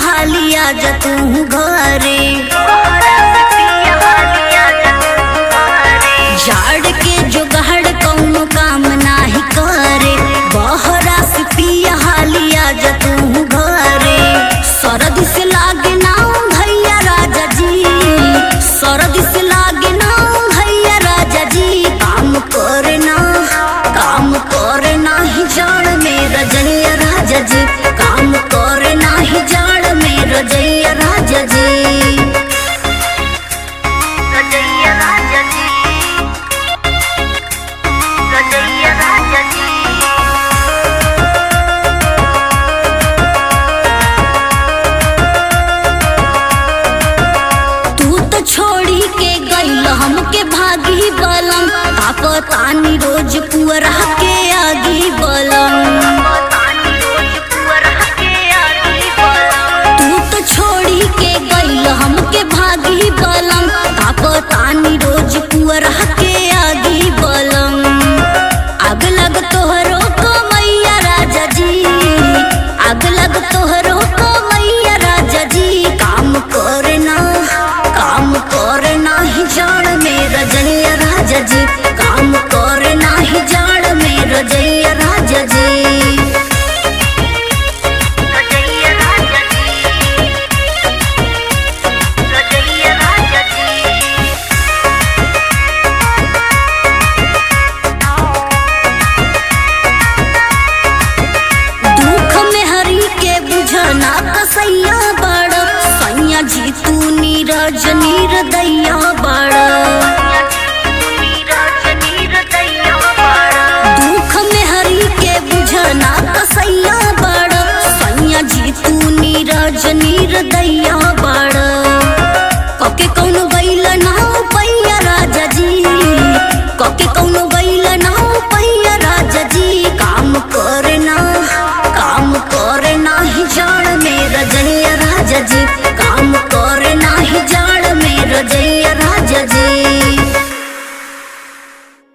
हालिया जा तू घरे। झाड़ के जुगाड़ कौनो काम नाही करे, बहरा से पिया हालिया जा तू घरे। सरद से लागे ना भैया राजा जी, सरद से लागे ना भैया राजा जी। काम करे ना ही जाड़ में रजैया राजा जी, काम करे ना ही जाड़ में रजैया राजा जी, रजैया राजा जी, रजैया राजा जी। तू तो छोड़ी के गइल हमके भागी बलम, तापतानी रोज पुअरा के आगी बलम। तू तो छोड़ी के गइल हमके भागी बलम, तापतानी रोज पुअरा के आगी बलम। आग लग तोहरो को मैया राजा जी, आग लग तोहरो को मैया राजा जी। काम करे ना ही जाड़ में रजैया राजा जी, काम करे ना ही जाड़ में रजैया राजा जी, रजैया राजा जी, रजैया राजा जी। दुख में हरी के बुझना कसैया बड़, सैया जी तू नीरज निर्दया बड़।